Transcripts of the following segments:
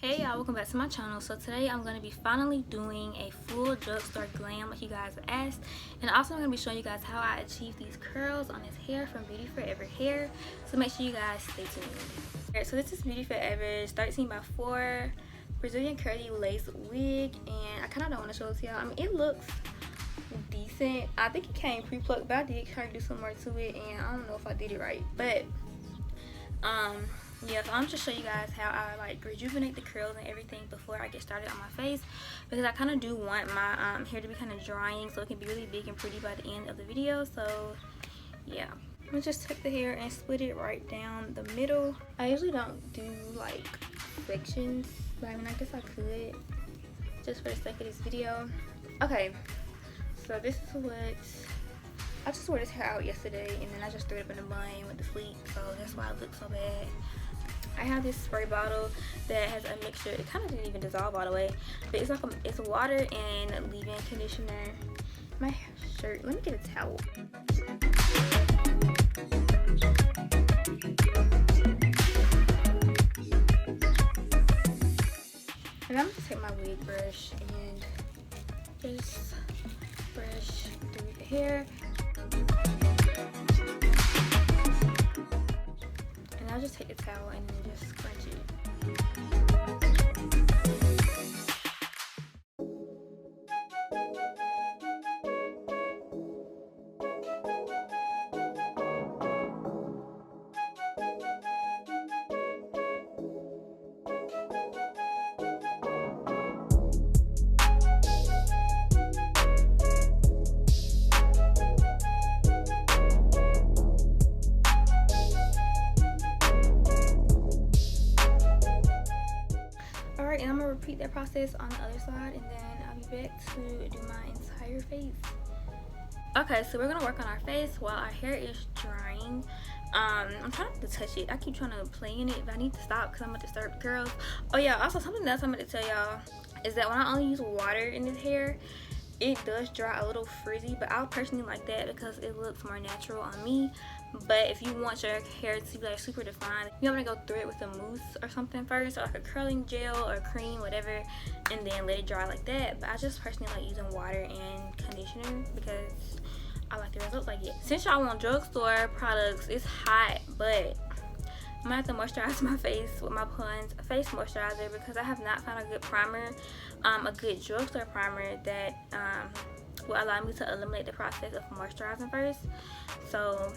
Hey y'all, welcome back to my channel. So today I'm going to be finally doing a full drugstore glam like you guys asked, and also I'm going to be showing you guys how I achieved these curls on this hair from Beauty Forever hair. So make sure you guys stay tuned. Alright, so this is Beauty Forever's 13x4 Brazilian curly lace wig, and I kind of don't want to show it to y'all. I mean, it looks decent. I think it came pre-plucked, but I did try to do some more to it, and I don't know if I did it right, but yeah, so I'm just show you guys how I like rejuvenate the curls and everything before I get started on my face, because I kind of do want my hair to be kind of drying so it can be really big and pretty by the end of the video. So yeah, I'm gonna just take the hair and split it right down the middle. I usually don't do like sections, but I mean, I guess I could just for the sake of this video. Okay, so this is what I just wore this hair out yesterday, and then I just threw it up in the bun and went to sleep, so that's why it looks so bad. I have this spray bottle that has a mixture. It kind of didn't even dissolve all the way, but it's like it's water and leave-in conditioner. My shirt. Let me get a towel. And I'm gonna take my wig brush and just brush through the hair. And I'll just take the towel and then just scrunch it. Alright, and I'm gonna repeat that process on the other side, and then I'll be back to do my entire face. Okay, so we're gonna work on our face while our hair is drying. I'm trying not to touch it. I keep trying to play in it, but I need to stop because I'm gonna disturb the curls. Oh yeah, also something else I'm gonna tell y'all is that when I only use water in this hair, it does dry a little frizzy, but I personally like that because it looks more natural on me. But if you want your hair to be like super defined, you want to go through it with a mousse or something first, or like a curling gel or cream, whatever, and then let it dry like that. But I just personally like using water and conditioner because I like the results I get. Since y'all want drugstore products, it's hot, but I'm gonna have to moisturize my face with my Pond's face moisturizer because I have not found a good primer, a good drugstore primer that will allow me to eliminate the process of moisturizing first. So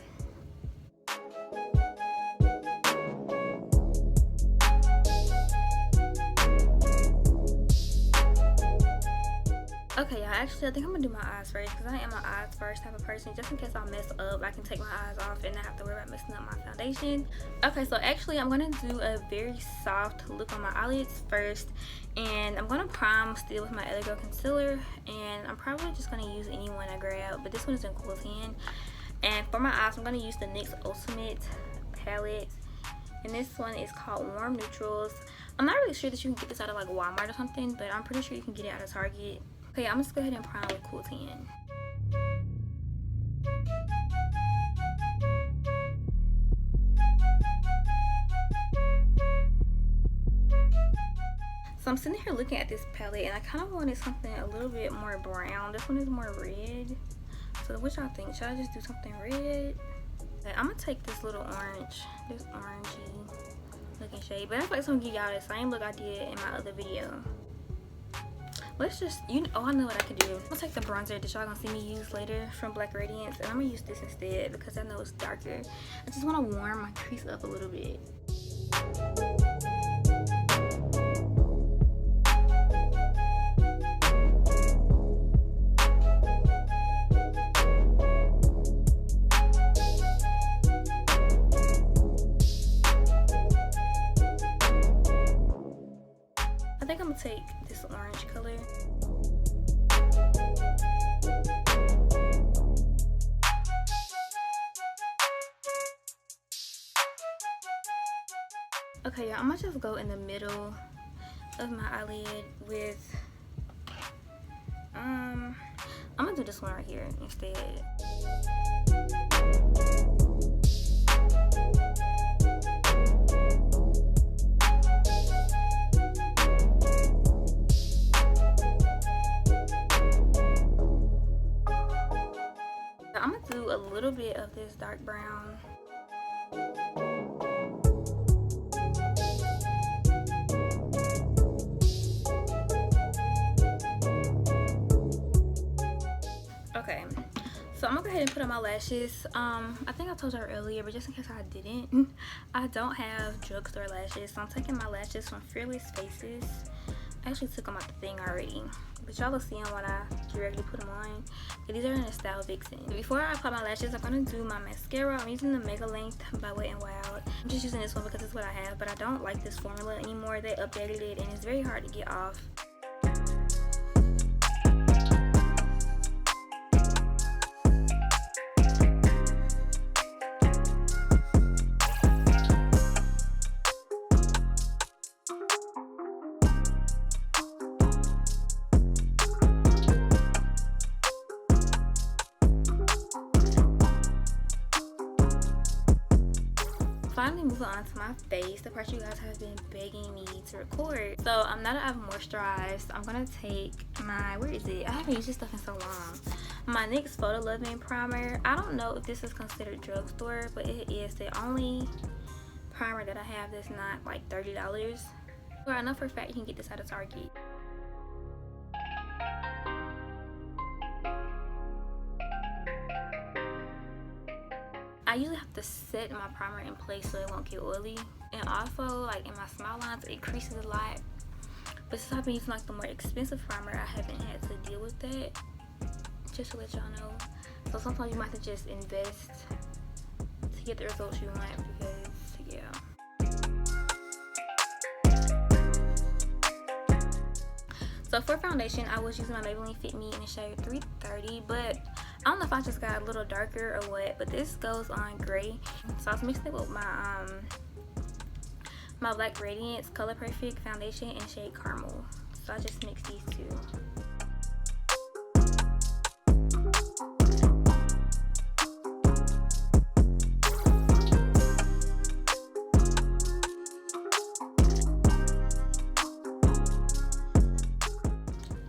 okay, y'all, actually I think I'm gonna do my eyes first because I am an eyes first type of person. Just in case I mess up, I can take my eyes off and not have to worry about messing up my foundation. Okay, so actually I'm gonna do a very soft look on my eyelids first, and I'm gonna prime still with my LA Girl concealer, and I'm probably just gonna use any one I grab, but this one is in Cool Tan. And for my eyes, I'm gonna use the NYX Ultimate palette, and this one is called Warm Neutrals. I'm not really sure that you can get this out of like Walmart or something, but I'm pretty sure you can get it out of Target. Okay, I'm just go ahead and prime with Cool Tan. So I'm sitting here looking at this palette, and I kind of wanted something a little bit more brown. This one is more red. So what y'all think? Should I just do something red? Okay, I'm gonna take this little orange, this orangey looking shade, but I feel like it's gonna give y'all the same look I did in my other video. Let's just, oh, I know what I can do. I'm gonna take the bronzer that y'all gonna see me use later from Black Radiance, and I'm gonna use this instead because I know it's darker. I just want to warm my crease up a little bit. I think I'm gonna take this orange color. Okay, y'all, I'm gonna just go in the middle of my eyelid with I'm gonna do this one right here instead. a little bit of this dark brown. Okay, so I'm gonna go ahead and put on my lashes. I think I told you earlier, but just in case I didn't, I don't have drugstore lashes, so I'm taking my lashes from Fearless Faces. I actually took them out the thing already, but y'all will see them when I directly put them on. But these are in the style Vixen. Before I apply my lashes, I'm gonna do my mascara. I'm using the Mega Length by Wet n Wild. I'm just using this one because it's what I have, but I don't like this formula anymore. They updated it and it's very hard to get off. Finally moving on to my face, the part you guys have been begging me to record. So now that I've moisturized, I'm gonna take my, where is it? I haven't used this stuff in so long. My NYX Photo Loving Primer. I don't know if this is considered drugstore, but it is the only primer that I have that's not like $30. Well, I know for a fact you can get this at a Target. I usually have to set my primer in place so it won't get oily, and also like in my smile lines it creases a lot, but since I've been using like the more expensive primer, I haven't had to deal with that, just to let y'all know. So sometimes you might have to just invest to get the results you want, because yeah. So for foundation, I was using my Maybelline Fit Me in the shade 330, but I don't know if I just got a little darker or what, but this goes on gray. So I was mixing it with my my black Radiance Color Perfect foundation in shade Caramel. So I just mixed these two.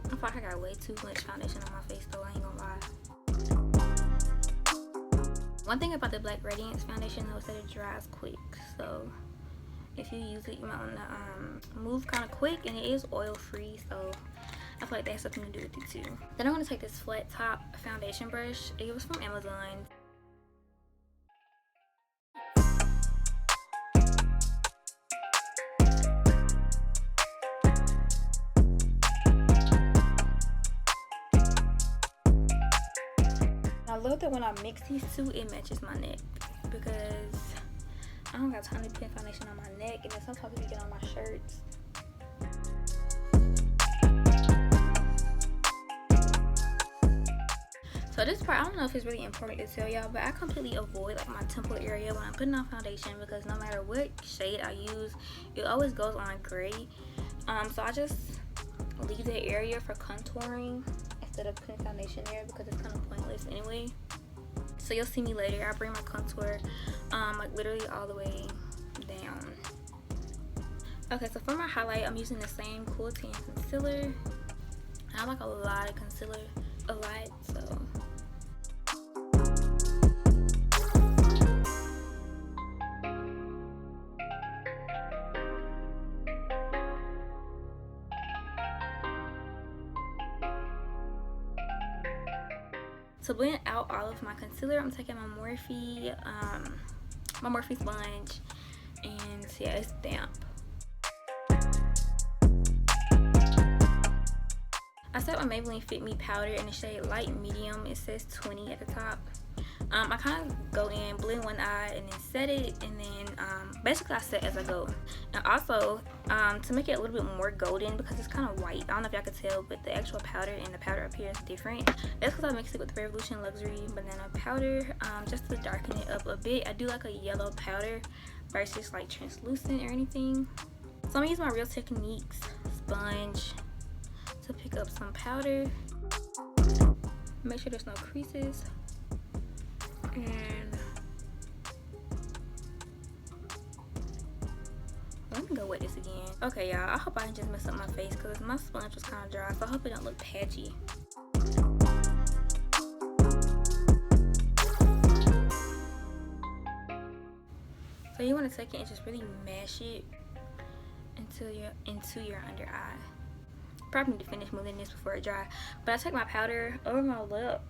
I feel like I got way too much foundation on my face though, I ain't gonna lie. One thing about the black Radiance foundation though is that it dries quick, so if you use it you might want to move kind of quick, and it is oil free, so I feel like that has something to do with it too. Then I'm going to take this flat top foundation brush. It was from Amazon. I love that when I mix these two, it matches my neck, because I don't got time to put foundation on my neck, and then sometimes you get on my shirts. So this part, I don't know if it's really important to tell y'all, but I completely avoid like my temple area when I'm putting on foundation, because no matter what shade I use, it always goes on gray. So I just leave that area for contouring instead of putting foundation there, because it's kind of pointless anyway. So you'll see me later, I bring my contour like literally all the way down. Okay, so for my highlight, I'm using the same Cool Tan concealer. I like a lot of concealer, a lot, so. To blend out all of my concealer, I'm taking my Morphe sponge, and yeah, it's damp. I set my Maybelline Fit Me Powder in the shade Light Medium. It says 20 at the top. I kind of go in, blend one eye, and then set it, and then basically I set as I go. And also, to make it a little bit more golden, because it's kind of white. I don't know if y'all can tell, but the actual powder and the powder up here is different. That's because I mixed it with the Revolution Luxury Banana Powder, just to darken it up a bit. I do like a yellow powder versus like translucent or anything. So I'm gonna use my Real Techniques sponge to pick up some powder. Make sure there's no creases. And let me go wet this again. Okay, y'all, I hope I didn't just mess up my face, because my sponge was kind of dry, so I hope it don't look patchy. So you want to take it and just really mash it into your under eye. Probably need to finish moving this before it dry. But I take my powder over my lip.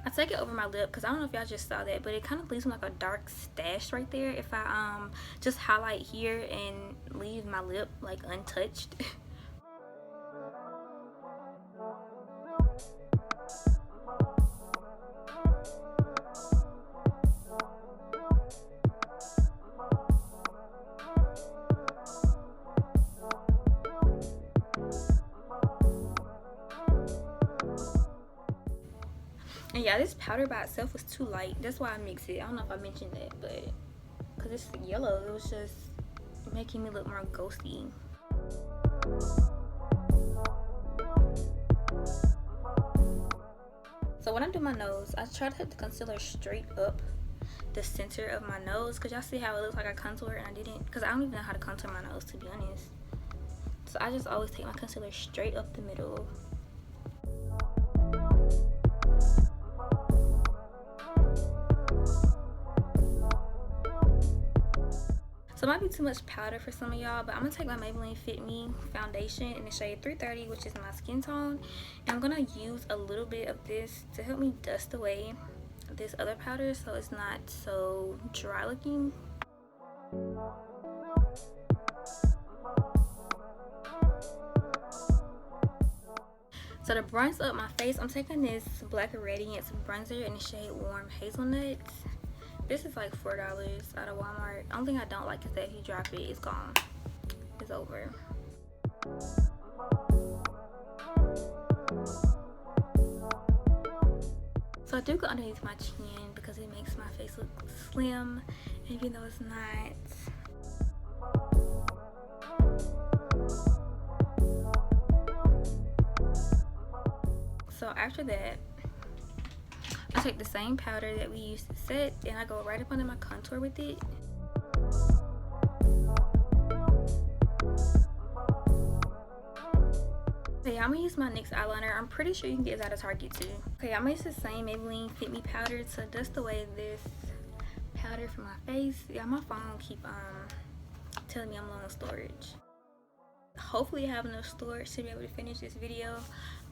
I take it over my lip because I don't know if y'all just saw that, but it kind of leaves me like a dark stash right there if I just highlight here and leave my lip like untouched. And yeah, this powder by itself was too light. That's why I mixed it. I don't know if I mentioned that, but because it's yellow, it was just making me look more ghosty. So when I do my nose, I try to put the concealer straight up the center of my nose, because y'all see how it looks like I contour and I didn't, because I don't even know how to contour my nose, to be honest. So I just always take my concealer straight up the middle. So it might be too much powder for some of y'all, but I'm gonna take my Maybelline Fit Me Foundation in the shade 330, which is my skin tone, and I'm gonna use a little bit of this to help me dust away this other powder so it's not so dry looking. So to bronze up my face, I'm taking this Black Radiance bronzer in the shade Warm Hazelnut. This is like $4 out of Walmart. The only thing I don't like is that if you drop it, it's gone. It's over. So I do go underneath my chin because it makes my face look slim, even though it's not. So after that, I take the same powder that we used to set and I go right up under my contour with it. Okay, I'm gonna use my NYX eyeliner. I'm pretty sure you can get this out of Target too. Okay, I'm gonna use the same Maybelline Fit Me Powder to dust away this powder from my face. Yeah, my phone keep telling me I'm low on storage. Hopefully I have enough storage to be able to finish this video.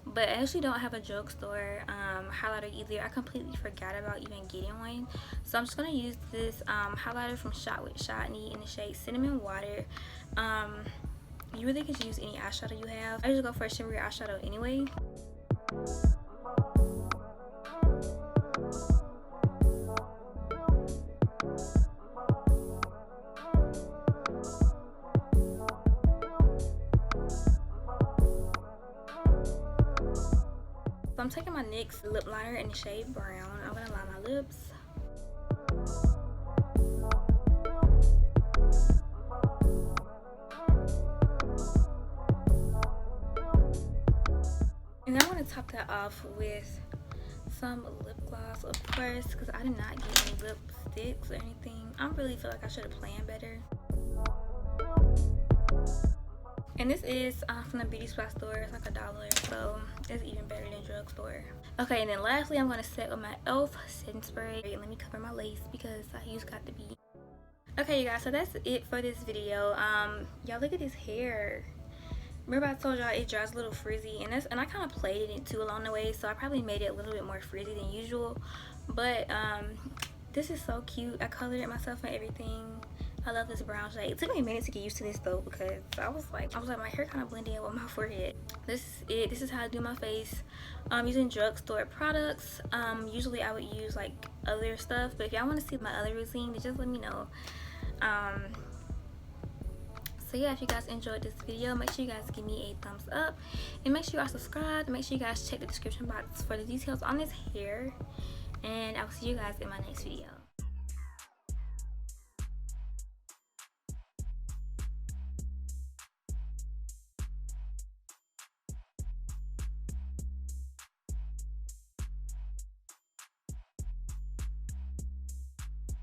But I actually don't have a drugstore highlighter either. I completely forgot about even getting one. So I'm just going to use this highlighter from Shot with Shodney in the shade Cinnamon Water. You really could use any eyeshadow you have. I usually go for a shimmery eyeshadow anyway. So I'm taking my NYX lip liner in the shade Brown. I'm going to line my lips. And then I want to top that off with some lip gloss, of course, because I did not get any lipsticks or anything. I really feel like I should have planned better. And this is from the beauty supply store. It's like $1, so it's even better than drugstore. Okay, and then lastly, I'm going to set with my e.l.f. setting spray. Let me cover my lace because I use got to be. Okay, you guys, so that's it for this video. Y'all look at this hair. Remember I told y'all it dries a little frizzy, and I kind of played it too along the way, so I probably made it a little bit more frizzy than usual. But this is so cute. I colored it myself and everything. I love this brown shade. It took me a minute to get used to this though, because I was like my hair kind of blended in with my forehead. This is it. This is how I do my face. Using drugstore products. Usually I would use like other stuff, but if y'all want to see my other routine, just let me know. So yeah, if you guys enjoyed this video, make sure you guys give me a thumbs up, and make sure you are subscribed. Make sure you guys check the description box for the details on this hair, and I will see you guys in my next video.